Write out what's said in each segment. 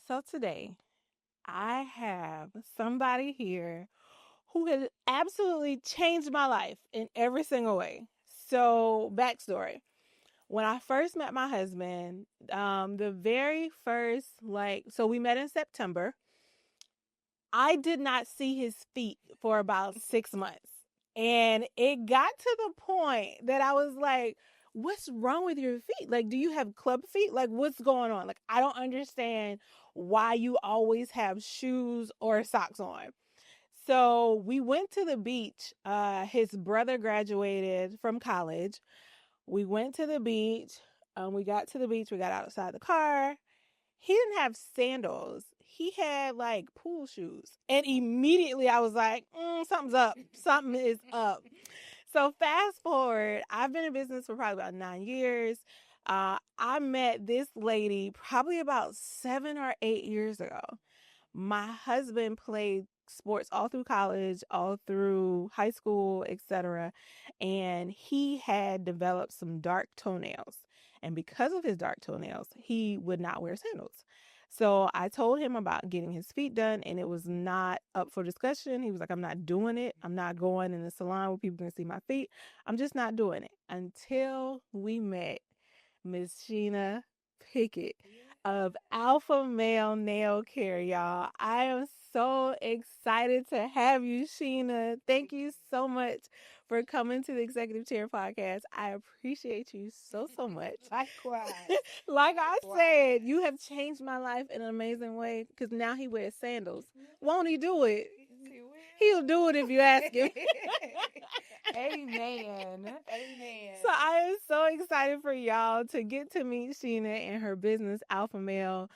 So today, I have somebody here who has absolutely changed my life in every single way. So, backstory. When I first met my husband, the very first, so we met in September. I did not see his feet for about 6 months. And it got to the point that I was like, what's wrong with your feet? Like, do you have club feet? Like, what's going on? Like, I don't understand why you always have shoes or socks on. So we went to the beach. His brother graduated from college. We went to the beach. We got to the beach. We got outside the car. He didn't have sandals. He had like pool shoes. And immediately I was like, something's up. Something is up. So fast forward, I've been in business for probably about 9 years. I met this lady probably about 7 or 8 years ago. My husband played sports all through college, all through high school, etc. And he had developed some dark toenails. And because of his dark toenails, he would not wear sandals. So I told him about getting his feet done, and it was not up for discussion. He was like, I'm not doing it. I'm not going in the salon where people can see my feet. I'm just not doing it until we met Miss Sheena Pickett of AlphaMale Nail Care, y'all. I am so excited to have you, Sheena. Thank you so much for coming to the Executive Chair podcast. I appreciate you so, so much. Likewise. Like I said, you have changed my life in an amazing way because now he wears sandals. Won't he do it? He'll do it if you ask him. Amen. Amen. So I am so excited for y'all to get to meet Sheena and her business, Alpha Male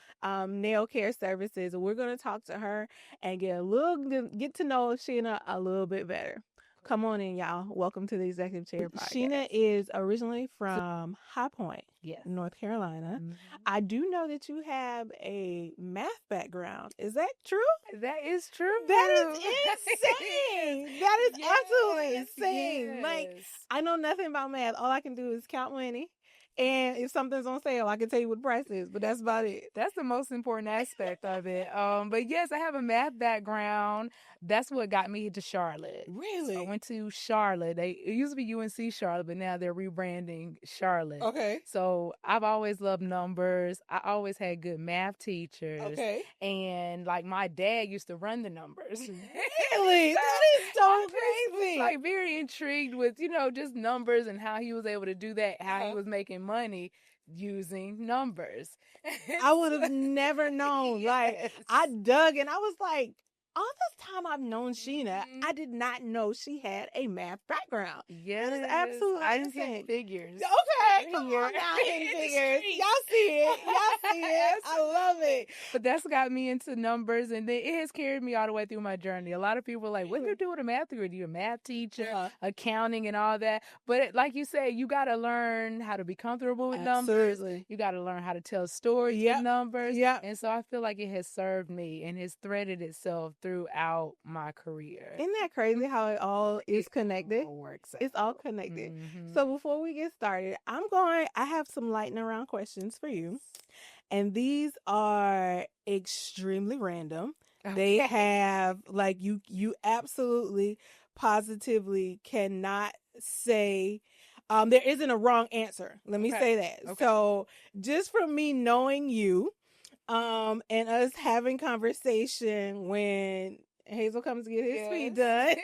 Nail Care Services. We're going to talk to her and get to know Sheena a little bit better. Come on in, y'all. Welcome to the Executive Chair podcast. Sheena is originally from High Point, Yes. North Carolina. Mhm. I do know that you have a math background. Is that true? That is true. That is insane. That is absolutely insane. Yes. Like, I know nothing about math. All I can do is count money. And if something's on sale, I can tell you what the price is, but that's about it. That's the most important aspect of it. But yes, I have a math background. That's what got me to Charlotte. Really? So I went to Charlotte. It used to be UNC Charlotte, but now they're rebranding Charlotte. Okay. So I've always loved numbers. I always had good math teachers. Okay. And like my dad used to run the numbers. Really? That is so crazy. Like very intrigued with, just numbers and how he was able to do that, how he was making money using numbers. I would have never known. Yes. Like, I dug and I was like, all this time I've known Sheena, I did not know she had a math background. Yes. That is absolutely I insane. hit figures. Okay, come on now, hidden figures. Y'all see it. Y'all see it. I love it. But that's got me into numbers, and then it has carried me all the way through my journey. A lot of people are like, what do you do with a math degree? Do you a math teacher, accounting, and all that? But like you say, you got to learn how to be comfortable with numbers. You got to learn how to tell stories with numbers. Yeah. And so I feel like it has served me and has threaded itself throughout my career. Isn't that crazy how it all is connected? It all works out. It's all connected. Mhm. So before we get started, I have some lightning round questions for you. And these are extremely random. Okay. They have like you absolutely positively cannot say there isn't a wrong answer. Let me say that. Okay. So just from me knowing you and us having conversation when Hazel comes to get his feet done.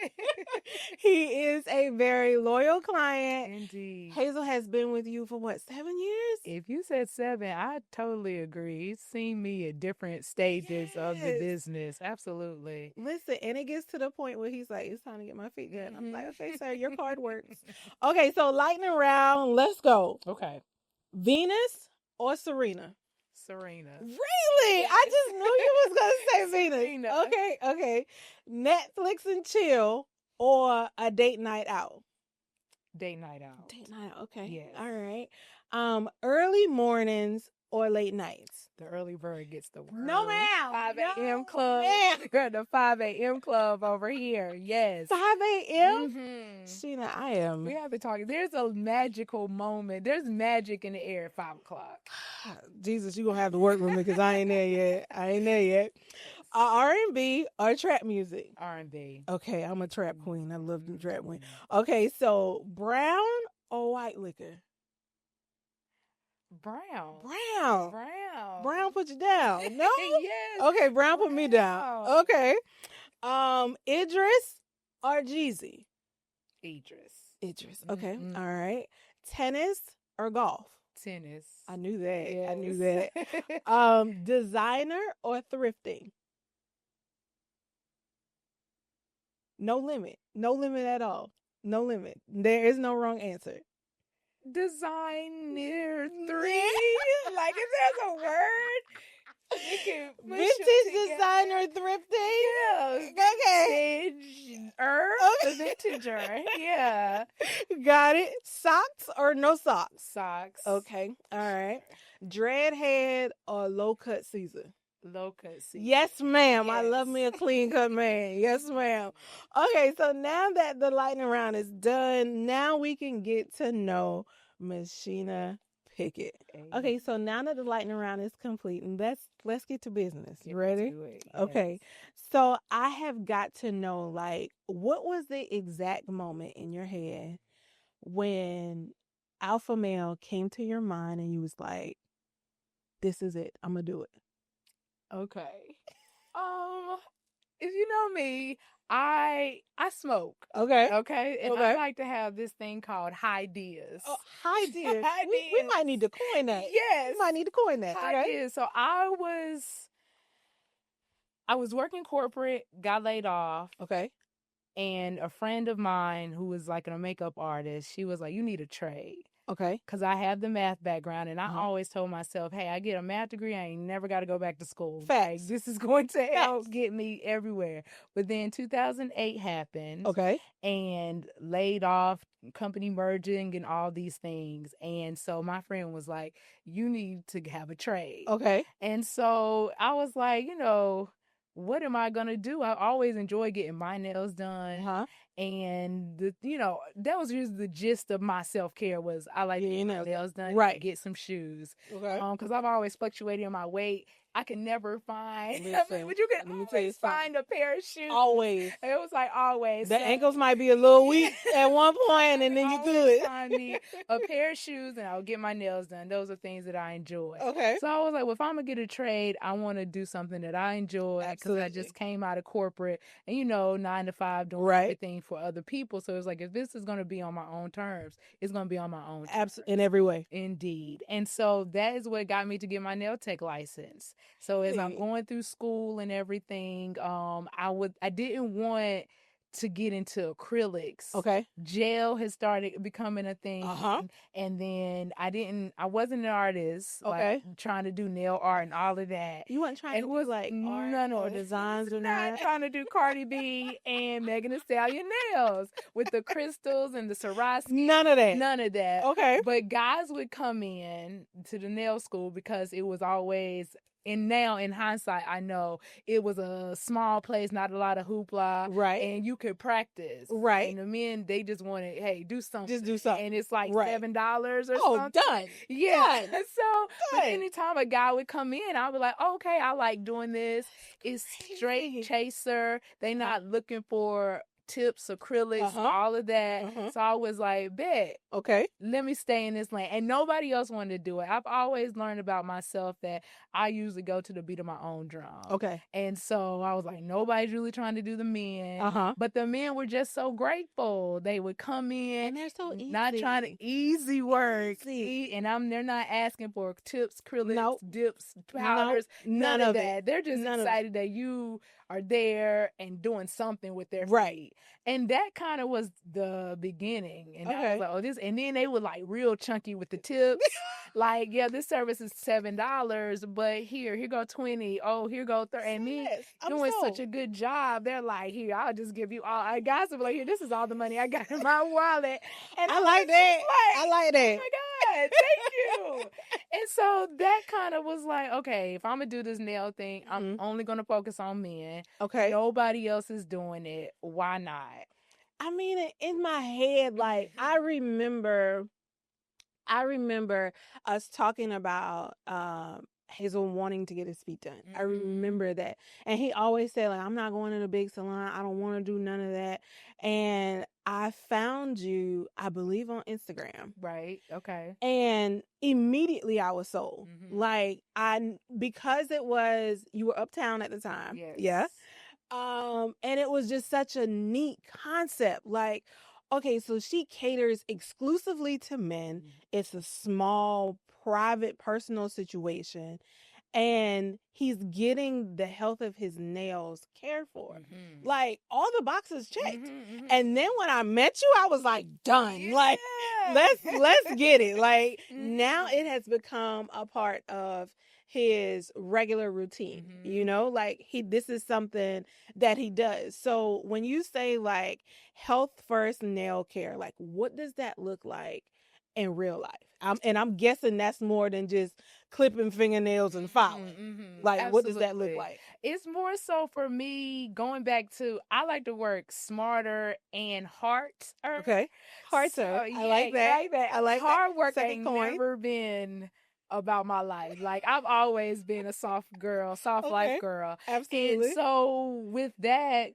He is a very loyal client. Indeed. Hazel has been with you for what, 7 years? If you said 7, I totally agree. He's seen me at different stages of the business. Absolutely. Listen, and it gets to the point where he's like, it's time to get my feet done. I'm like, okay, sir, your card works. Okay, so lightning round, let's go. Okay. Venus or Serena? Serena. Really? Yes. I just knew you was going to say Venus. Serena. Okay. Netflix and chill or a date night out? Date night out. Date night out, okay. Yes. All right. Early mornings or late nights? The early bird gets the worm. No, ma'am. 5 No, a.m. club. ma'am. The 5 a.m. club over here. Yes. 5 a.m.? Mm-hmm. Sheena, I am. We have to talk. There's a magical moment. There's magic in the air at 5 o'clock. Jesus, you going to have to work with me because I ain't there yet. R&B or trap music? R&B. Okay, I'm a trap queen. I love the trap queen. Okay, so brown or white liquor? Brown. Brown put you down. No? Yes. Okay, brown put me down. Okay. Idris or Jeezy? Idris. Okay. Mm-hmm. All right. Tennis or golf? Tennis. I knew that. Yes. I knew that. Designer or thrifting? No limit. No limit at all. No limit. There is no wrong answer. Designer 3. Like, if there's a word, we can Vintage designer thrifting? Yeah. Okay. The vintager. Yeah. Got it. Socks or no socks? Socks. Okay. All right. Dreadhead or low cut Caesar? Low cut Caesar. Yes, ma'am. Yes. I love me a clean cut man. Yes, ma'am. Okay, so now that the lightning round is done, now we can get to know Miss Sheena Pickett. Okay, so now that the lightning round is complete, and let's get to business. You ready? Yes. Okay. So I have got to know, like, what was the exact moment in your head when Alpha Male came to your mind and you was like, this is it. I'm gonna do it. Okay. If you know me, I smoke. Okay. And I like to have this thing called high deals. Oh, high deals. We might need to coin that. Yes. We might need to coin that. High deals. So I was working corporate, got laid off. Okay. And a friend of mine who was like a makeup artist, she was like, you need a trade. Okay. Because I have the math background, and I always told myself, hey, I get a math degree, I ain't never got to go back to school. Facts. Like, this is going to help get me everywhere. But then 2008 happened. Okay. And laid off, company merging, and all these things. And so my friend was like, you need to have a trade. Okay. And so I was like, what am I going to do? I always enjoy getting my nails done. And, that was just the gist of my self-care was I like to get my nails done, get some shoes. Okay. Because I've always fluctuated in my weight. I can never find, but you can always find a pair of shoes. Always. It was like always. The ankles might be a little weak at one point, and then you good. Find me a pair of shoes, and I'll get my nails done. Those are things that I enjoy. Okay. So I was like, well, if I'm gonna get a trade, I want to do something that I enjoy because I just came out of corporate and 9 to 5 doing everything for other people. So it's like, if this is gonna be on my own terms, it's gonna be on my own terms. Absolutely, in every way. Indeed. And so that is what got me to get my nail tech license. So as I'm going through school and everything, I didn't want to get into acrylics. Okay. Gel has started becoming a thing. And then I wasn't an artist. Like trying to do nail art and all of that. You weren't trying to do like art or designs or not trying to do Cardi B and Megan Thee Stallion nails with the crystals and the Swarovski. None of that. Okay. But guys would come in to the nail school because it was always, and now in hindsight, I know it was a small place, not a lot of hoopla. Right. And you could practice. Right. And the men, they just wanted, hey, do something. Just do something. And it's like $7 or something. Oh, done. Yeah. Done. But anytime a guy would come in, I'd be like, okay, I like doing this. It's straight chaser. They not looking for tips, acrylics, all of that. So I was like, bet. Okay. Let me stay in this lane. And nobody else wanted to do it. I've always learned about myself that I usually go to the beat of my own drum. Okay. And so I was like, nobody's really trying to do the men. But the men were just so grateful. They would come in. And they're so easy. Not trying to, easy work. And they're not asking for tips, acrylics, dips, powders. None of that. They're just excited that you are there and doing something with their feet. And that kind of was the beginning. And I was like, oh, this. And then they were like real chunky with the tips. Like, yeah, this service is $7, but here go 20. Oh, here go 30. And me doing such a good job, they're like, here, I'll just give you all. Guys will be like, here, this is all the money I got in my wallet. And I like that. I like that. Oh my God. Thank you. And so that kind of was like, okay, if I'm going to do this nail thing, I'm only going to focus on men. Okay. Nobody else is doing it. Why not? I mean, in my head, like, I remember us talking about Hazel wanting to get his feet done. I remember that. And he always said, like, I'm not going to the big salon. I don't want to do none of that. And I found you, I believe, on Instagram. Right. Okay. And immediately I was sold. Like, because you were uptown at the time. Yes. Yeah. And it was just such a neat concept. Like, okay, so she caters exclusively to men. It's a small, private, personal situation. And he's getting the health of his nails cared for. Like, all the boxes checked. And then when I met you, I was like, done. Yeah. Like, let's get it. Like, now it has become a part of his regular routine. You know, like, this is something that he does. So when you say, like, health first nail care, like, what does that look like in real life? I'm guessing that's more than just clipping fingernails and filing. Like, Absolutely. what does that look like? It's more so for me going back to, I like to work smarter and harder. Okay. Harder. So, I like that. I like hard work Second ain't coin. never been about my life. Like, I've always been a soft life girl. Absolutely. And so with that,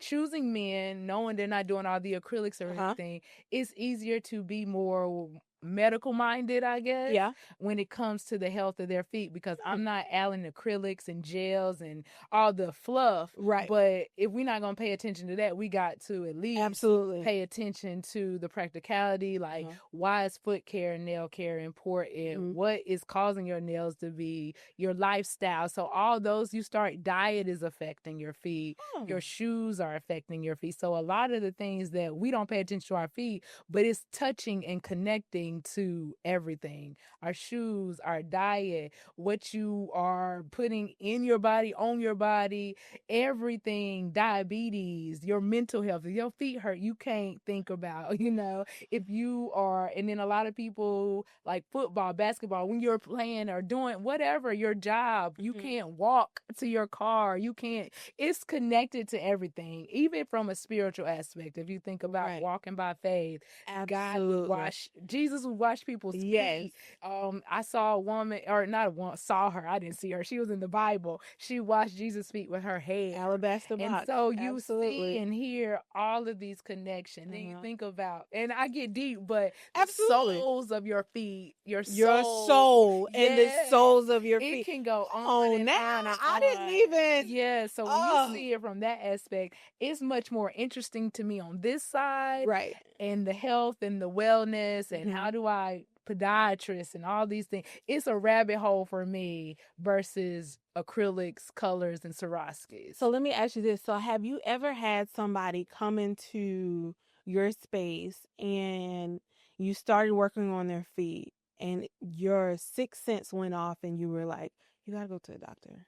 choosing men, knowing they're not doing all the acrylics or anything, it's easier to be more medical minded, I guess. Yeah. When it comes to the health of their feet, because I'm not adding acrylics and gels and all the fluff. Right. But if we're not gonna pay attention to that, we got to at least Absolutely pay attention to the practicality, like why is foot care and nail care important? What is causing your nails to be, your lifestyle. So all those, you start, diet is affecting your feet. Your shoes are affecting your feet. So a lot of the things that we don't pay attention to our feet, but it's touching and connecting to everything. Our shoes, our diet, what you are putting in your body, on your body, everything, diabetes, your mental health. If your feet hurt, you can't think about, if you are, and then a lot of people like football, basketball, when you're playing or doing whatever, your job, you can't walk to your car. You can't, it's connected to everything, even from a spiritual aspect. If you think about walking by faith, Absolutely. Jesus would wash people's feet. I saw a woman, or not a woman, saw her. I didn't see her. She was in the Bible. She washed Jesus' feet with her hair. Alabaster box. And so you see and hear all of these connections. Then you think about, and I get deep, but the soles of your feet, your soul and the soles of your feet. It can go on and now on and I on. didn't even. Yeah, so when you see it from that aspect, it's much more interesting to me on this side. Right. And the health and the wellness and how do I, podiatrist and all these things. It's a rabbit hole for me versus acrylics, colors, and Swarovskis. So let me ask you this. So have you ever had somebody come into your space and you started working on their feet and your sixth sense went off and you were like, you got to go to a doctor?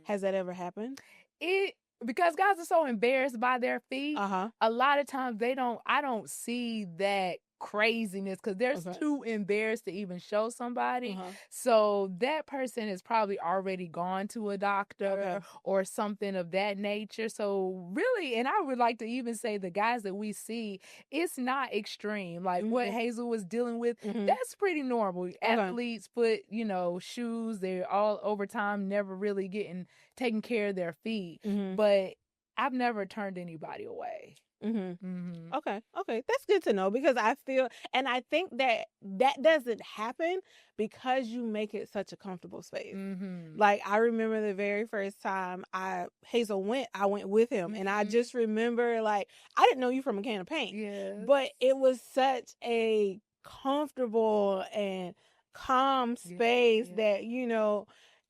Has that ever happened? Because guys are so embarrassed by their feet. A lot of times I don't see that craziness because they're too embarrassed to even show somebody. So that person has probably already gone to a doctor or something of that nature. So really, and I would like to even say the guys that we see, it's not extreme. Like what Hazel was dealing with, that's pretty normal. Athletes put, shoes, they're all over time, never really getting taking care of their feet. But I've never turned anybody away. Okay. That's good to know because I feel, and I think that doesn't happen because you make it such a comfortable space. Like I remember the very first time Hazel went, I went with him and I just remember like, I didn't know you from a can of paint, but it was such a comfortable and calm space that,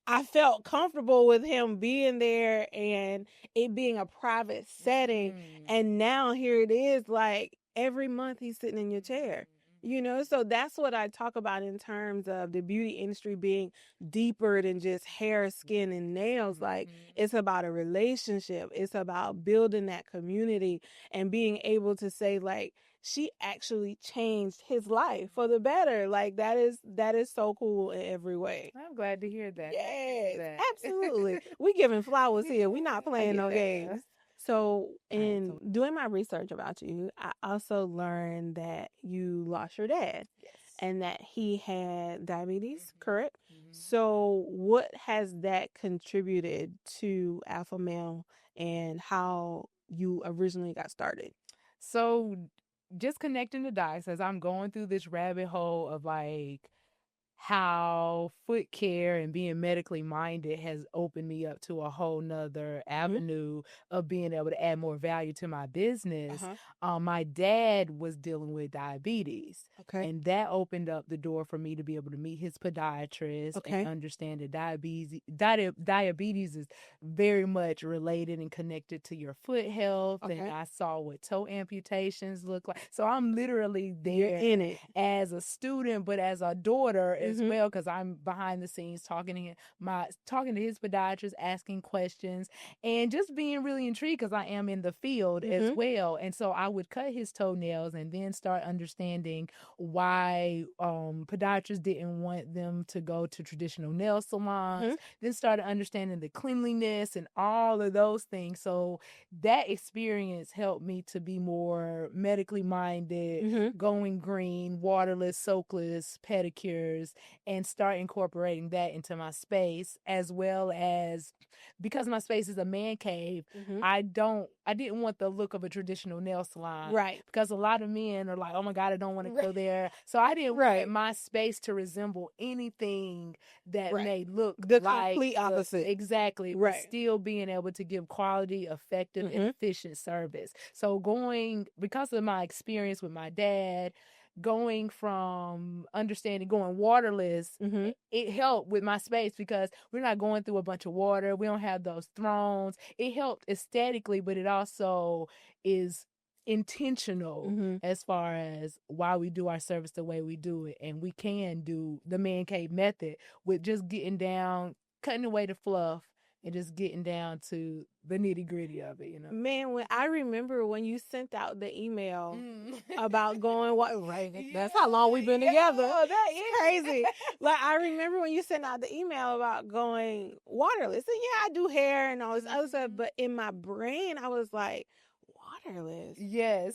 I felt comfortable with him being there and it being a private setting. And now here it is, like every month he's sitting in your chair, so that's what I talk about in terms of the beauty industry being deeper than just hair, skin, and nails. Like it's about a relationship. It's about building that community and being able to say like, she actually changed his life for the better. Like that is so cool in every way. I'm glad to hear that. Yes, absolutely. We giving flowers here. We not playing no games. So in doing my research about you, I also learned that you lost your dad. Yes. And that he had diabetes, correct? So what has that contributed to Alpha Male and how you originally got started? So just connecting the dots as I'm going through this rabbit hole of like how foot care and being medically minded has opened me up to a whole nother avenue of being able to add more value to my business. My dad was dealing with diabetes. Okay. And that opened up the door for me to be able to meet his podiatrist and understand that diabetes is very much related and connected to your foot health. And I saw what toe amputations look like. So I'm literally there in it as a student, but as a daughter as well, because I'm behind the scenes talking to his podiatrist, asking questions, and just being really intrigued because I am in the field as well. And so I would cut his toenails and then start understanding why podiatrists didn't want them to go to traditional nail salons. Then started understanding the cleanliness and all of those things. So that experience helped me to be more medically minded, going green, waterless, soakless pedicures, and start incorporating that into my space, as well as because my space is a man cave. I didn't want the look of a traditional nail salon, right? Because a lot of men are like, oh my God, I don't want to go there. So I didn't want my space to resemble anything that may look the like complete opposite. Exactly, but still being able to give quality, effective, and efficient service. So because of my experience with my dad, going from going waterless, it helped with my space because we're not going through a bunch of water. We don't have those thrones. It helped aesthetically, but it also is intentional as far as why we do our service the way we do it. And we can do the man cave method with just getting down, cutting away the fluff, and just getting down to the nitty gritty of it, Man, when I remember when you sent out the email about going that's how long we've been together. That is crazy. Like I remember when you sent out the email about going waterless, and I do hair and all this other stuff, but in my brain I was like, waterless. Yes.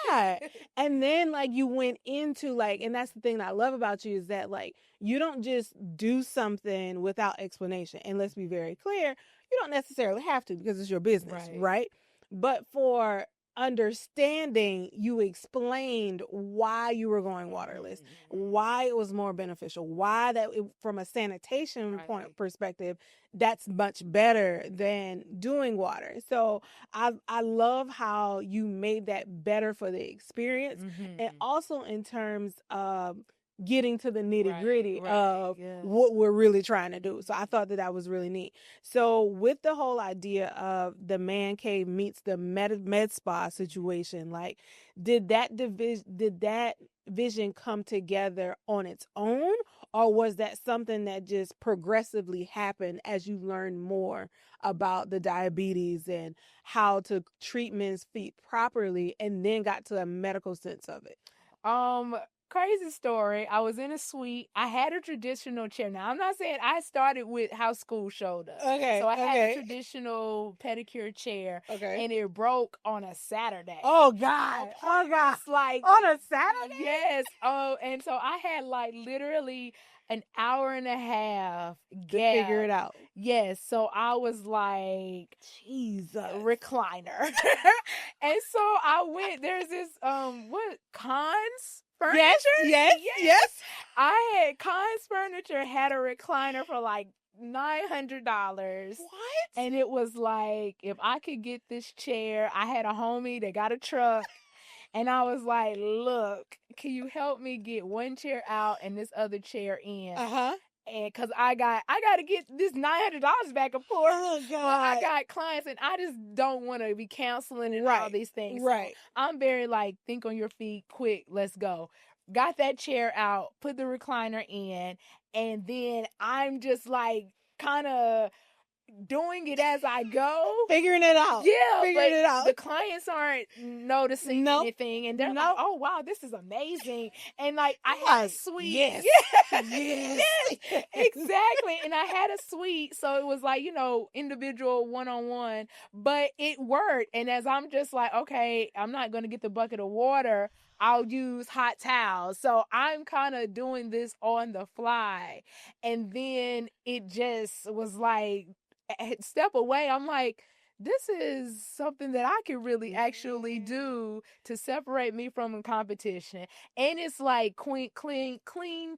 Yeah. And then like you went into like, and that's the thing that I love about you is that like you don't just do something without explanation. And let's be very clear, you don't necessarily have to because it's your business, right? But for understanding, you explained why you were going waterless, why it was more beneficial, why from a sanitation point perspective, that's much better than doing water. So I love how you made that better for the experience, and also in terms of getting to the nitty gritty of what we're really trying to do. So I thought that was really neat. So with the whole idea of the man cave meets the med spa situation, like did that vision come together on its own, or was that something that just progressively happened as you learned more about the diabetes and how to treat men's feet properly and then got to a medical sense of it? Crazy story. I was in a suite. I had a traditional chair. Now, I'm not saying I started with how school showed us. Okay. So I had a traditional pedicure chair. Okay. And it broke on a Saturday. Oh, God. Oh, God. It's like on a Saturday? Yes. Oh, and so I had like literally an hour and a half to figure it out. Yes. So I was like, Jesus, recliner. And so I went, there's this, Cons furniture? Yes. I had Cons furniture, had a recliner for like $900. What? And it was like, if I could get this chair, I had a homie that got a truck. And I was like, look, can you help me get one chair out and this other chair in? And because I got to get this $900 back, of course. Oh, God. I got clients and I just don't want to be counseling and all these things. Right. So I'm very like, think on your feet, quick, let's go. Got that chair out, put the recliner in, and then I'm just like kind of doing it as I go. Figuring it out. Yeah, Figuring but it out. the clients aren't noticing Nope. anything, and they're like, Nope. "Oh wow, this is amazing!" And like I had a Like, suite, yes. yes, Yes. exactly. And I had a suite, so it was like individual one-on-one, but it worked. And as I'm just like, okay, I'm not going to get the bucket of water. I'll use hot towels. So I'm kind of doing this on the fly. And then it just was like, step away. I'm like, this is something that I can really actually do to separate me from competition. And it's like clean, quick clean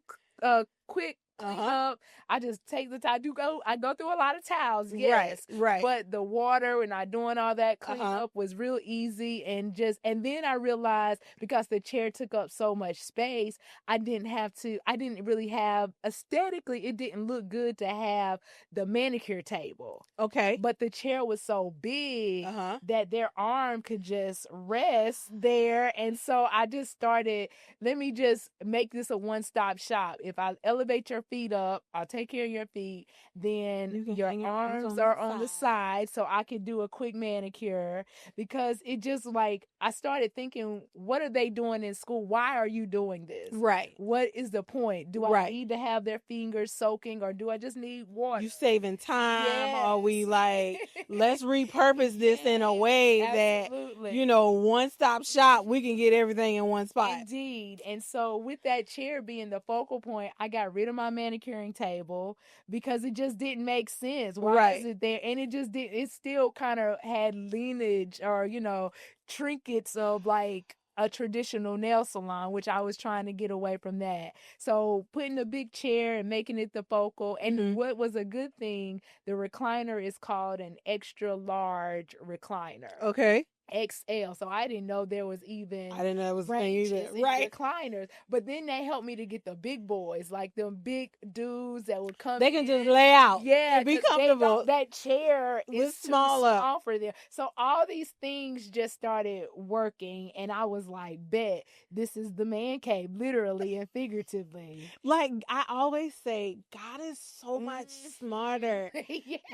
up. I just take the time. I go through a lot of towels, yes. Right. But the water and I doing all that clean up was real easy, and then I realized because the chair took up so much space, I didn't really have aesthetically, it didn't look good to have the manicure table. Okay. But the chair was so big that their arm could just rest there. And so I just started, let me just make this a one-stop shop. If I elevate your feet up, I'll take care of your feet, then your arms are on the side, so I could do a quick manicure. Because it just like, I started thinking, what are they doing in school? Why are you doing this? Right. What is the point? Do I need to have their fingers soaking, or do I just need water? You saving time? Yes. Are we like, let's repurpose this in a way that, one-stop shop, we can get everything in one spot. Indeed. And so with that chair being the focal point, I got rid of my manicuring table because it just didn't make sense. Why is it there? And it still kind of had lineage or, trinkets of like a traditional nail salon, which I was trying to get away from that. So putting a big chair and making it the focal. And what was a good thing, the recliner is called an extra large recliner. Okay. XL. So I didn't know there was even I didn't know it was ranges in recliners. But then they helped me to get the big boys, like them big dudes that would come. They can just lay out. Yeah, be comfortable. That chair is small for them. So all these things just started working, and I was like, bet this is the man cave, literally and figuratively. Like I always say, God is so much smarter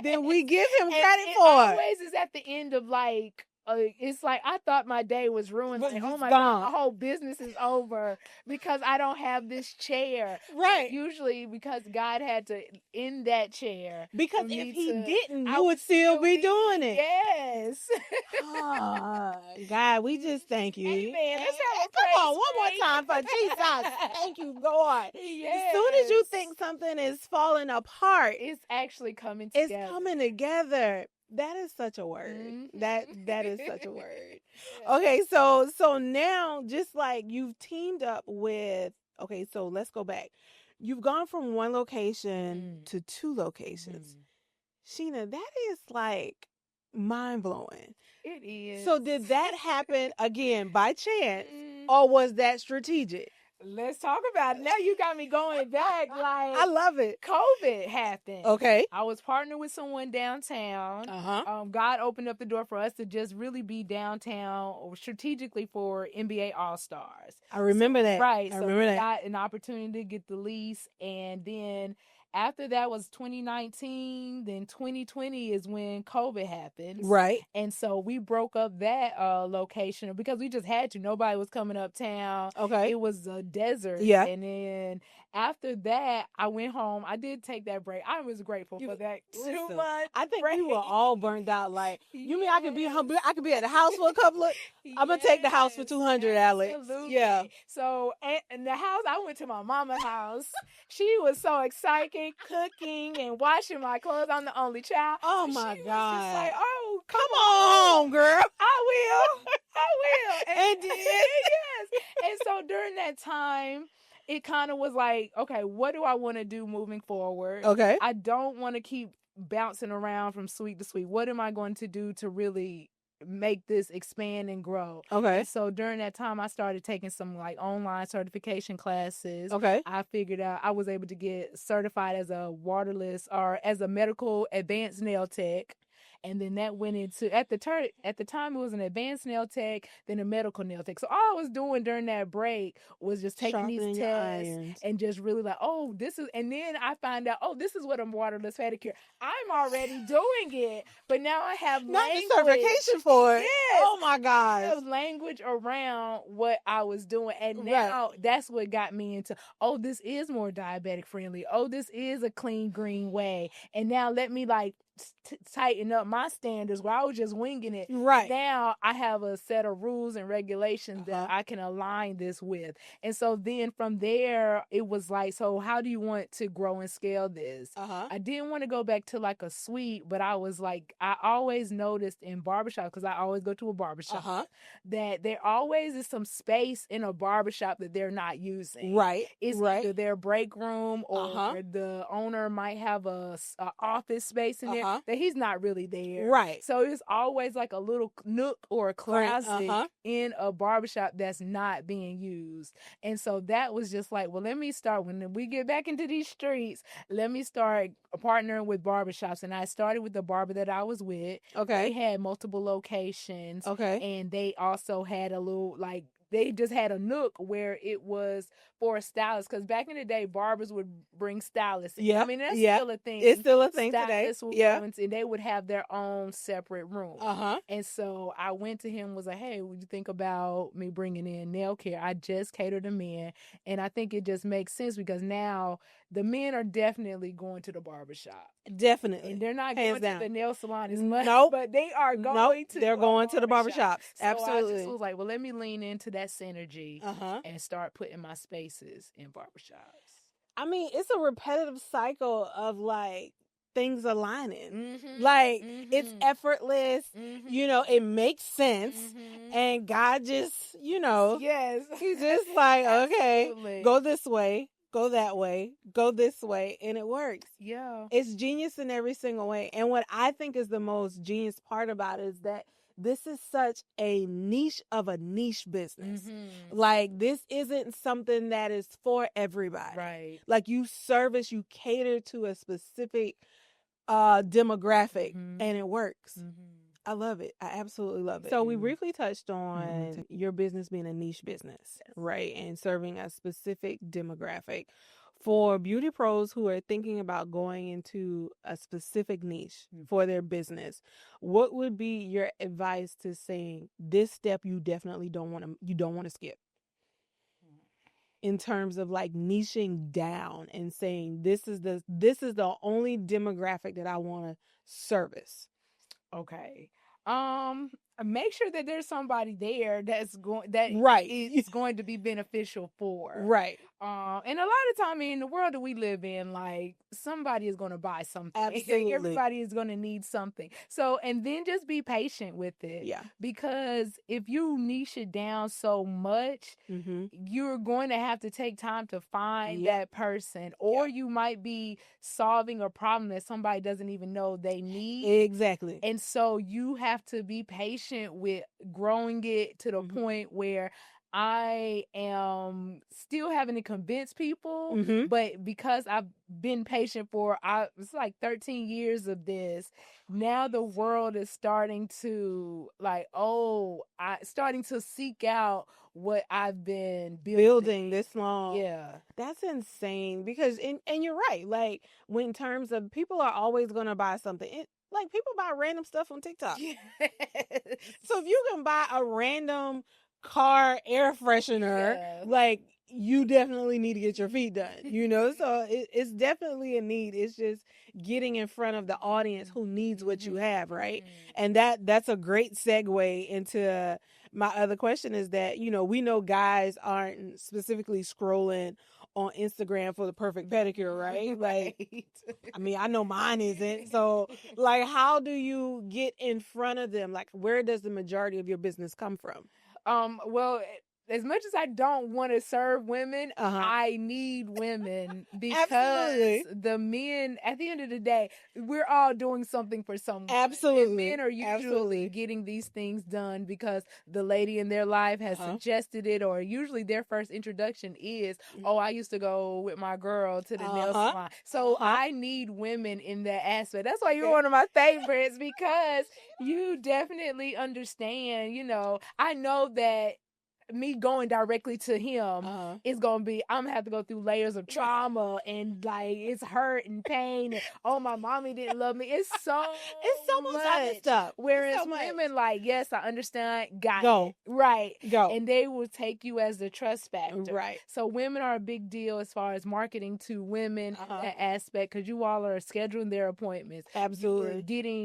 than we give him credit for. Always is at the end of like, it's like I thought my day was ruined. Like, oh my God, my whole business is over because I don't have this chair. Right. But usually because God had to end that chair. Because if he didn't, you would still be doing it. Yes. God, we just thank you. Amen. Let's have a come on, one more time for Jesus. Thank you, God. Yes. As soon as you think something is falling apart, it's actually coming together. It's coming together. That is such a word. That is such a word. Okay, so now just like you've teamed up with, okay, so let's go back. You've gone from one location to two locations. Sheena, that is like mind-blowing. It is. So did that happen again by chance or was that strategic? Let's talk about it. Now you got me going back. Like, I love it. COVID happened. Okay. I was partnered with someone downtown. God opened up the door for us to just really be downtown strategically for NBA All-Stars. I remember that. Right. I remember that. Got an opportunity to get the lease, and then after that was 2019, then 2020 is when COVID happened. Right. And so we broke up that location because we just had to. Nobody was coming uptown. Okay. It was a desert. Yeah. And then after that, I went home. I did take that break. I was grateful for that too much. I think we were all burned out. Like, you mean I could be at the house for a couple of, I'm going to take the house for 200, Alex. Absolutely. Yeah. So, and the house, I went to my mama's house. She was so excited, cooking and washing my clothes. I'm the only child. Oh my she God. Was just like, oh, come on, girl. I will. And did. Yes. And so during that time, it kind of was like, okay, what do I want to do moving forward? Okay. I don't want to keep bouncing around from suite to suite. What am I going to do to really make this expand and grow? Okay. And so during that time, I started taking some like online certification classes. Okay. I figured out I was able to get certified as a waterless or as a medical advanced nail tech. and then that went into at the time it was an advanced nail tech, then a medical nail tech. So all I was doing during that break was just taking these tests and just really like, oh, this is, and then I find out, oh, this is what a waterless pedicure. I'm already doing it, but now I have not language. the certification for it. Yes, oh my gosh, I have language around what I was doing, and now that's what got me into, oh, this is more diabetic friendly. Oh, this is a clean green way, and now let me like tighten up my standards where I was just winging it. Right. Now I have a set of rules and regulations that I can align this with. And so then from there, it was like, so how do you want to grow and scale this? I didn't want to go back to like a suite, but I was like, I always noticed in barbershops, because I always go to a barbershop, that there always is some space in a barbershop that they're not using. Right. It's either their break room or the owner might have a office space in there that he's not really there. Right. So it's always like a little nook or a closet in a barbershop that's not being used. And so that was just like, well, let me start, when we get back into these streets, let me start partnering with barbershops. And I started with the barber that I was with. They had multiple locations. And they also had a little, like, they just had a nook where it was for a stylist, because back in the day, barbers would bring stylists. I mean, that's still a thing. It's still a thing stylists today. And they would have their own separate room. And so I went to him, was like, hey, would you think about me bringing in nail care? I just cater to men, and I think it just makes sense because now the men are definitely going to the barbershop. Definitely. And they're not going to the nail salon as much. But they are going to they're going to the barbershop. Absolutely. So I just was like, well, let me lean into that synergy and start putting my spaces in barbershops. I mean, it's a repetitive cycle of like things aligning. Like it's effortless. You know, it makes sense. And God just, you know, he's just like, okay, go this way. Go that way, go this way, and it works. Yeah. It's genius in every single way. And what I think is the most genius part about it is that this is such a niche of a niche business. Like, this isn't something that is for everybody. Right. Like, you cater to a specific demographic, and it works. I love it. I absolutely love it. So we briefly touched on your business being a niche business, right? And serving a specific demographic. For beauty pros who are thinking about going into a specific niche for their business, what would be your advice to saying this step you definitely don't want to skip? In terms of like niching down and saying this is the only demographic that I want to service. Okay. Make sure that there's somebody there is going to be beneficial for. Right. And a lot of time in the world that we live in, like, somebody is going to buy something. Absolutely. Everybody is going to need something. So, and then just be patient with it. Yeah. Because if you niche it down so much, you're going to have to take time to find that person, or you might be solving a problem that somebody doesn't even know they need. Exactly. And so you have to be patient with growing it to the point where I am still having to convince people, but because I've been patient it's like 13 years of this, now the world is starting to like, starting to seek out what I've been building this long. Yeah. That's insane because, and you're right, like when in terms of people are always going to buy something. Like, people buy random stuff on TikTok. Yes. So if you can buy a random car air freshener, like, you definitely need to get your feet done, you know? So it's definitely a need. It's just getting in front of the audience who needs what you have, right? And that's a great segue into my other question is that, you know, we know guys aren't specifically scrolling on Instagram for the perfect pedicure, right? Like, I mean, I know mine isn't. So, like, how do you get in front of them? Like, where does the majority of your business come from? Well, as much as I don't want to serve women, I need women because Absolutely. the men, at the end of the day, we're all doing something for someone. Absolutely. And men are usually Absolutely. getting these things done because the lady in their life has suggested it, or usually their first introduction is, oh, I used to go with my girl to the nail salon. So I need women in that aspect. That's why you're one of my favorites, because you definitely understand, you know, I know that me going directly to him is gonna be, I'm gonna have to go through layers of trauma and like it's hurt and pain and oh, my mommy didn't love me. It's so much other stuff. Whereas so women, like, yes, I understand, got Go. it. Right. Go. And they will take you as the trust factor. Right. So women are a big deal as far as marketing to women, that aspect, because you all are scheduling their appointments. Absolutely.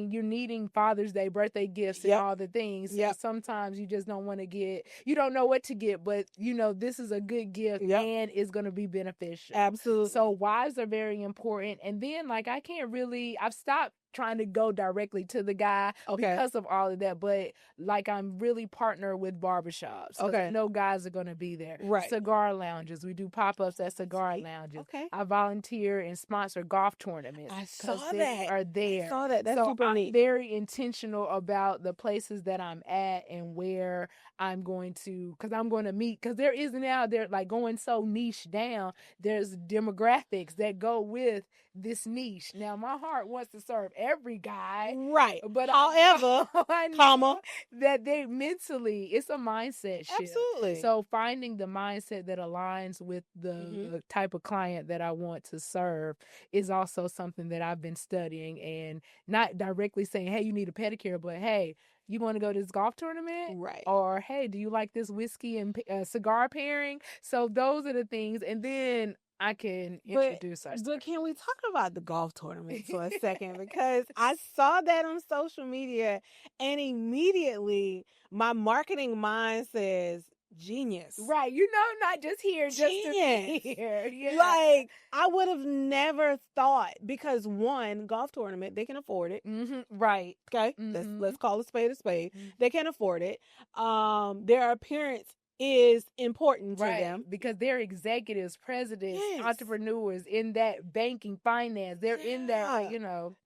You're needing Father's Day, birthday gifts, and all the things. So sometimes you just don't want to you don't know what to get, but you know this is a good gift and it's going to be beneficial. Absolutely. So wives are very important. And then, like, I've stopped trying to go directly to the guy because of all of that, but like I'm really partner with barbershops. I know guys are going to be there. Right. Cigar lounges. We do pop-ups at cigar lounges. I volunteer and sponsor golf tournaments. I saw that. Are there. I saw that. That's super neat. I'm very intentional about the places that I'm at and where I'm going to, because I'm going to meet, because there is now, they're like going so niche down, there's demographics that go with this niche. Now, my heart wants to serve every guy. Right. But however, I know that they mentally, it's a mindset shift. Absolutely. So finding the mindset that aligns with the type of client that I want to serve is also something that I've been studying, and not directly saying, hey, you need a pedicure, but hey, you want to go to this golf tournament? Right. Or, hey, do you like this whiskey and cigar pairing? So those are the things. And then I can introduce ourselves. But can we talk about the golf tournament for a second? Because I saw that on social media, and immediately my marketing mind says, genius. Right. You know, not just here, just to here. Yeah. Like, I would have never thought, because one, golf tournament, they can afford it. Right. Okay. Let's call a spade a spade. They can afford it. Their appearance is important to them, because they're executives, presidents, entrepreneurs in that banking, finance. They're in that, you know.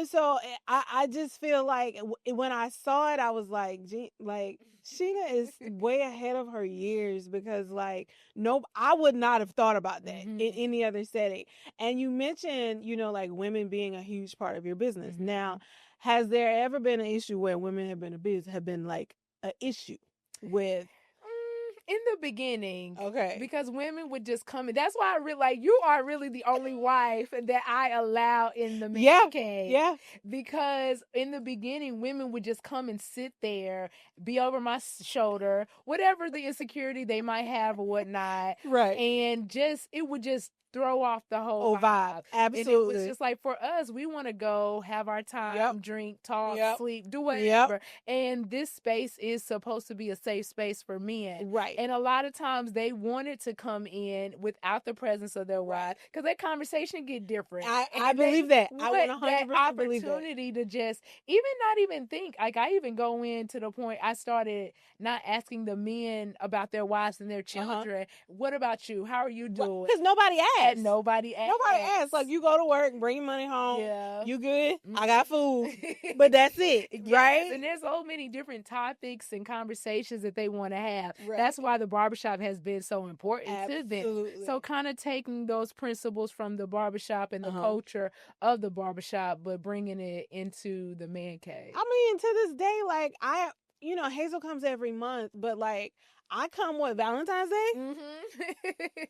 So I just feel like when I saw it, I was like, Sheena is way ahead of her years, because I would not have thought about that in any other setting. And you mentioned, like women being a huge part of your business. Now, has there ever been an issue where women have been like an issue with? In the beginning, because women would just come in. That's why I really like, you are really the only wife that I allow in the man cave. Yeah. Because in the beginning, women would just come and sit there, be over my shoulder, whatever the insecurity they might have or whatnot. Right. And it would just throw off the whole vibe. Absolutely. And it was just like, for us, we want to go have our time, drink, talk, sleep, do whatever. And this space is supposed to be a safe space for men. Right. And a lot of times they wanted to come in without the presence of their wife, because that conversation get different. I believe that. I want 100% believe that. Opportunity to just not even think. Like, I even go in to the point I started not asking the men about their wives and their children. What about you? How are you doing? Because nobody asked. Nobody asked. Like, you go to work, bring money home. Yeah. You good? I got food. But that's it. Right? And there's so many different topics and conversations that they want to have. Right. That's why the barbershop has been so important to them. So kind of taking those principles from the barbershop and the culture of the barbershop, but bringing it into the man cave. I mean, to this day, like, Hazel comes every month, but like, I come with Valentine's Day,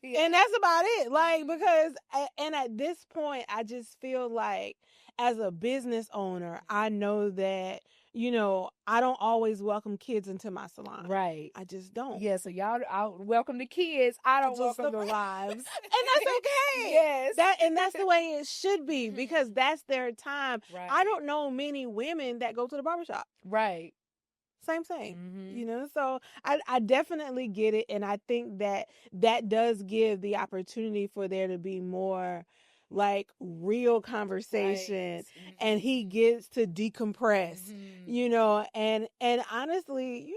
and that's about it. Like, because, and at this point, I just feel like, as a business owner, I know that, I don't always welcome kids into my salon. Right. I just don't. Yeah, so y'all, I'll welcome the kids. I don't welcome the wives. And that's okay. Yes. That's the way it should be, because that's their time. Right. I don't know many women that go to the barbershop. Right. Same thing, so I definitely get it. And I think that does give the opportunity for there to be more like real conversation, Right. and he gets to decompress, and honestly,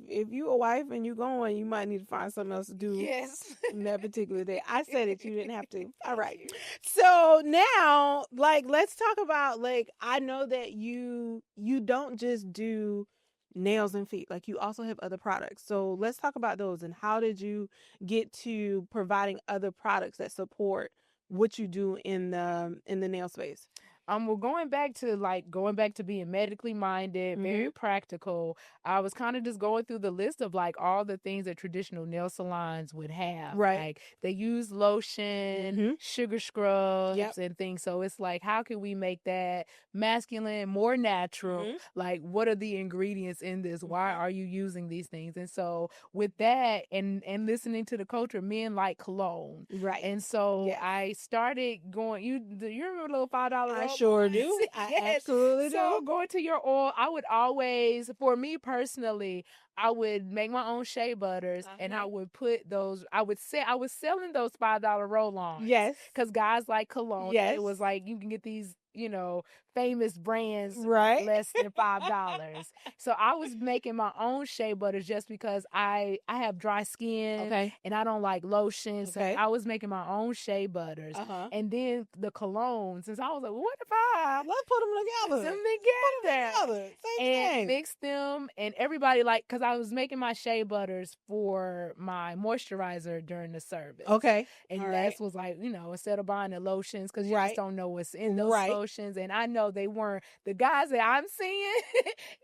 if you a wife and you going, you might need to find something else to do. Yes. That particular day. I said it, you didn't have to. All right. You. So now, like, let's talk about, like, I know that you don't just do nails and feet, like you also have other products. So let's talk about those, and how did you get to providing other products that support what you do in the nail space? Well, going back to being medically minded, very practical. I was kind of just going through the list of like all the things that traditional nail salons would have. Right. Like they use lotion, sugar scrubs, and things. So it's like, how can we make that masculine, more natural? Like, what are the ingredients in this? Why are you using these things? And so with that, and listening to the culture, men like cologne, Right. And so I started going. You remember a little $5 I roll? sure do. Yes. I absolutely do. So going to your oil, I would always, for me personally, I would make my own shea butters, and I would put those. I was selling those $5 roll-ons. Yes. Because guys like cologne. Yes. It was like you can get these, famous brands Right. less than $5. So I was making my own shea butters just because I have dry skin, and I don't like lotion. So I was making my own shea butters. And then the cologne, since I was like, what if I let's put them together. Same and thing. mix them, and everybody because I was making my shea butters for my moisturizer during the service. And that was like, instead of buying the lotions, because you just don't know what's in those lotions. And I know they weren't the guys that I'm seeing.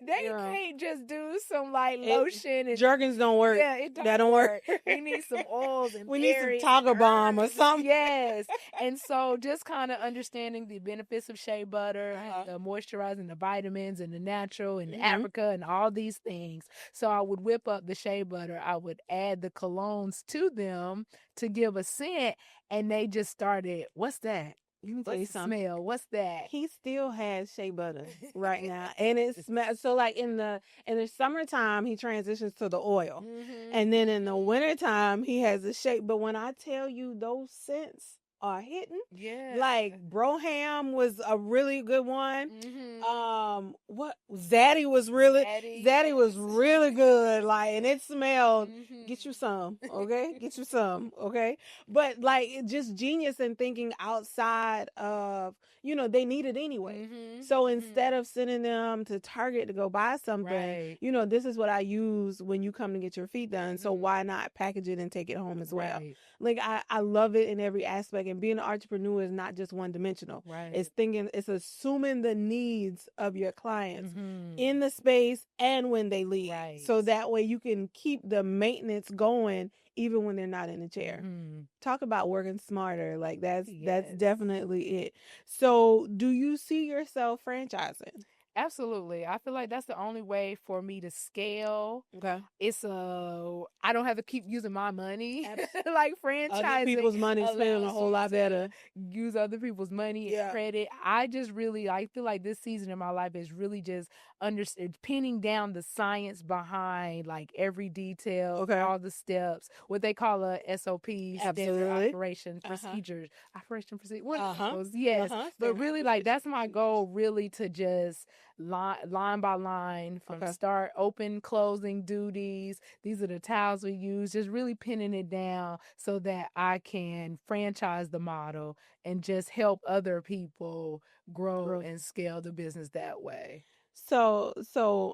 They can't just do some like lotion and Jergens don't work. Yeah, that don't work. We need some oils and we need some Toggle Bomb or something. Yes. And so just kind of understanding the benefits of shea butter, the moisturizing, the vitamins, and the natural, and Africa, and all these things. So I would whip up the shea butter. I would add the colognes to them to give a scent, and they just started, what's that? What's the smell? What's that? He still has shea butter right now, and it smells so. Like in the summertime, he transitions to the oil, and then in the wintertime, he has the shea. But when I tell you those scents are hitting, like Broham was a really good one. What Zaddy was really good. Like, and it smelled. Get you some, okay? Get you some, okay? But like, it's just genius in thinking outside of, they need it anyway. So instead of sending them to Target to go buy something, this is what I use when you come to get your feet done. So why not package it and take it home as well? Like, I love it in every aspect. And being an entrepreneur is not just one dimensional. It's assuming the needs of your clients in the space and when they leave. So that way you can keep the maintenance going even when they're not in the chair. Talk about working smarter. Like that's definitely it. So do you see yourself franchising? Absolutely. I feel like that's the only way for me to scale. It's I don't have to keep using my money. Like franchising. Other people's money is feeling a whole lot better. Use other people's money and credit. I feel like this season in my life is really just pinning down the science behind like every detail, all the steps, what they call a SOP, standard operation procedures, operation procedure. Yes. But really, like, that's my goal, really, to just line by line from start, open, closing duties. These are the towels we use, just really pinning it down so that I can franchise the model and just help other people grow and scale the business that way. So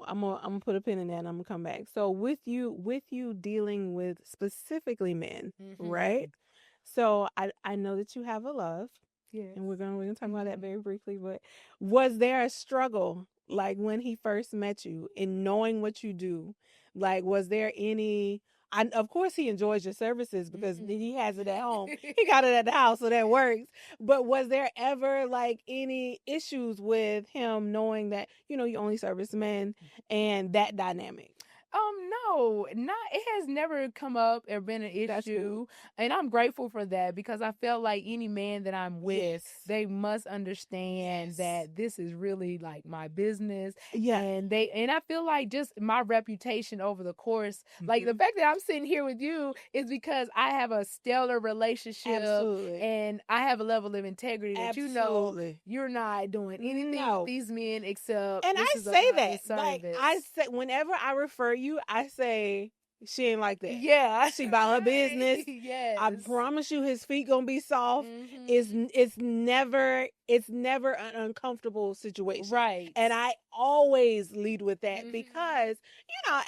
I'm gonna put a pin in that, and I'm gonna come back. So with you dealing with specifically men, right? So I know that you have a love. Yeah. And we're gonna talk about that very briefly. But was there a struggle, like when he first met you, in knowing what you do? Like, was there any? Of course, he enjoys your services because he has it at home. He got it at the house, so that works. But was there ever like any issues with him knowing that you only service men and that dynamic? No, not it has never come up or been an That's good. issue. And I'm grateful for that because I felt like any man that I'm with, Yes. they must understand Yes. that this is really like my business. Yeah. And I feel like just my reputation over the course, like the fact that I'm sitting here with you is because I have a stellar relationship Absolutely. and I have a level of integrity that you know Absolutely. you're not doing anything No. with these men except And this I is a say common that, like, service. I say, whenever I refer you, I say, she ain't like that. Yeah. She about her business. Yes. I promise you his feet gonna be soft. Mhm. It's never an uncomfortable situation. Right. And I always lead with that Mhm. because,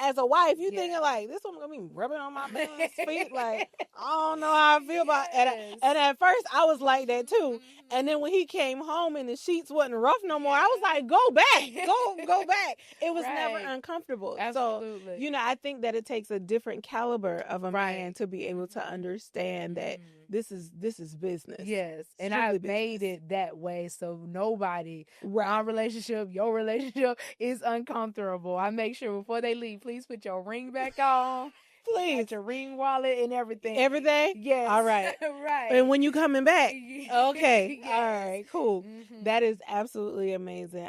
as a wife, you Yeah. thinking like, this woman gonna be rubbing on my man's feet. Like, I don't know how I feel about it. And at first I was like that too. And then when he came home and the sheets wasn't rough no more, I was like, go back. Go back. It was never Right. uncomfortable. Absolutely. So, I think that it takes a different caliber of a man Right. to be able to understand that this is business. Yes. And Strictly I've made business. it that way so nobody, Right. our relationship, your relationship is uncomfortable. I make sure before they leave, please put your ring back on. Please. Got your ring wallet and everything. Every day? Yes. All right. Right. And when you coming back? Okay. Yes. All right. Cool. Mhm. That is absolutely amazing.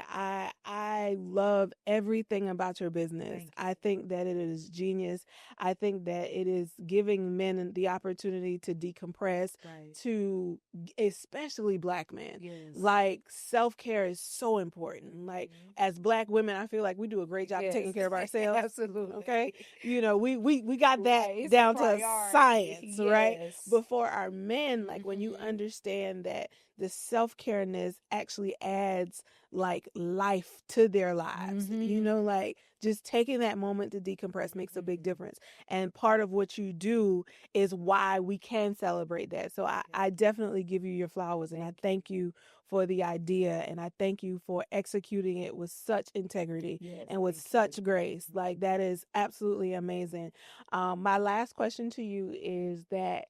I love everything about your business. Thank I think that it is genius. I think that it is giving men the opportunity to decompress, Right. to especially black men. Yes. Like, self-care is so important. Like, as black women, I feel like we do a great job Yes. taking care of ourselves. Absolutely. Okay. We got that Right. It's a down to priority. science, right? Yes. But for our men, like, when you Mhm. understand that the self-careness actually adds like life to their lives, Mhm. like, just taking that moment to decompress makes a big difference. And part of what you do is why we can celebrate that. So I definitely give you your flowers, and I thank you for the idea, and I thank you for executing it with such integrity Yes. and with such grace. Like, that is absolutely amazing. My last question to you is that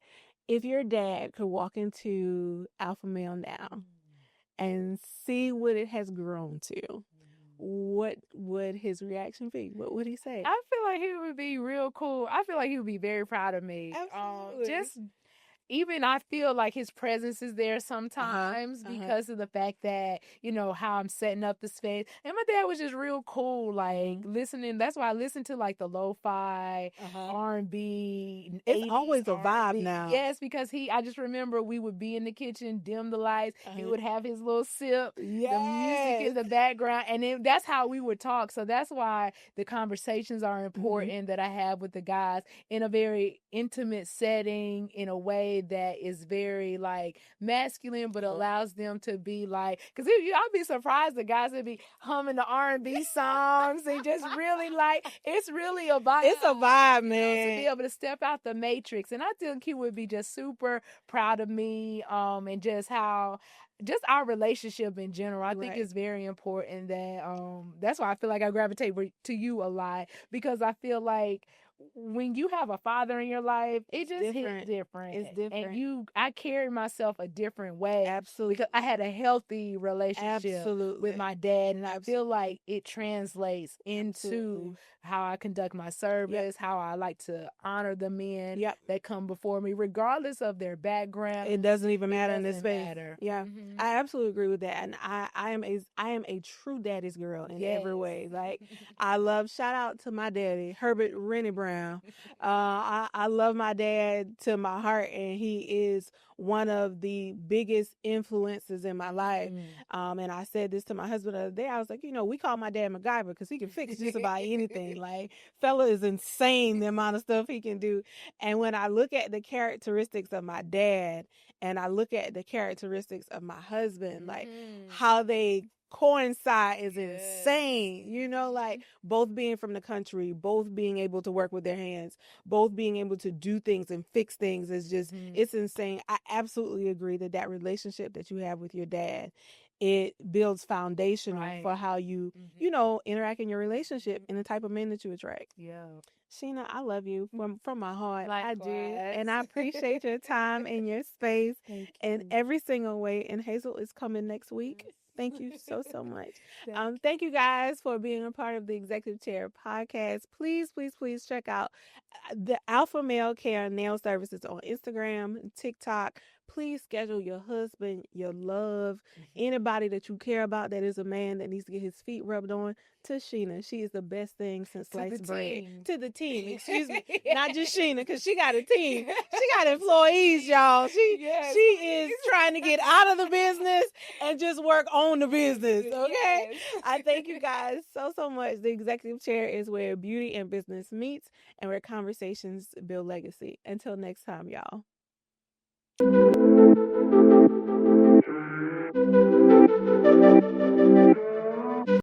if your dad could walk into AlphaMale now and see what it has grown to, what would his reaction be? What would he say? I feel like he would be real cool. I feel like he would be very proud of me. Absolutely. Just even I feel like his presence is there sometimes because of the fact that, how I'm setting up the space. And my dad was just real cool, like listening. That's why I listen to like the lo-fi, R&B. It's 80s always a vibe R&B. now. Yes, because I just remember we would be in the kitchen, dim the lights. He would have his little sip, the music in the background. And then that's how we would talk. So that's why the conversations are important that I have with the guys in a very intimate setting, in a way that is very like masculine, but allows them to be like, because I'll be surprised the guys that be humming the R&B songs and just really like, it's really a vibe. It's a vibe, man. To be able to step out the matrix. And I think he would be just super proud of me, and just how just our relationship in general. I think it's very important that that's why I feel like I gravitate to you a lot, because I feel like when you have a father in your life, it just hits different. It's different. And I carry myself a different way. Absolutely. Because I had a healthy relationship with my dad. And I feel like it translates into how I conduct my service, how I like to honor the men that come before me, regardless of their background. It doesn't even matter in this space. Yeah. Mm-hmm. I absolutely agree with that. And I am a true daddy's girl in every way. Like, I love, shout out to my daddy, Herbert Rennie Brown. I love my dad to my heart, and he is one of the biggest influences in my life. And I said this to my husband the other day. I was like, we call my dad MacGyver because he can fix just about anything. Like, fella is insane, the amount of stuff he can do. And when I look at the characteristics of my dad and I look at the characteristics of my husband, like how they coincide is insane. Like, both being from the country, both being able to work with their hands, both being able to do things and fix things is just, it's insane. I absolutely agree that relationship that you have with your dad, it builds foundational for how you, interact in your relationship and the type of men that you attract. Yeah. Sheena, I love you from my heart. Likewise. I do. And I appreciate your time and your space in every single way. And Hazel is coming next week. Thank you so much. Thank Thank you guys for being a part of the Executive Chair podcast. Please check out the Alpha Male Care Nail Services on Instagram, TikTok. Please schedule your husband, your love, anybody that you care about that is a man that needs to get his feet rubbed on to Sheena. She is the best thing since sliced bread. To the team, excuse me. Not just Sheena, because she got a team. She got employees, y'all. She is trying to get out of the business and just work on the business. Okay. I thank you guys so much. The Executive Chair is where beauty and business meets and where conversations build legacy. Until next time, y'all.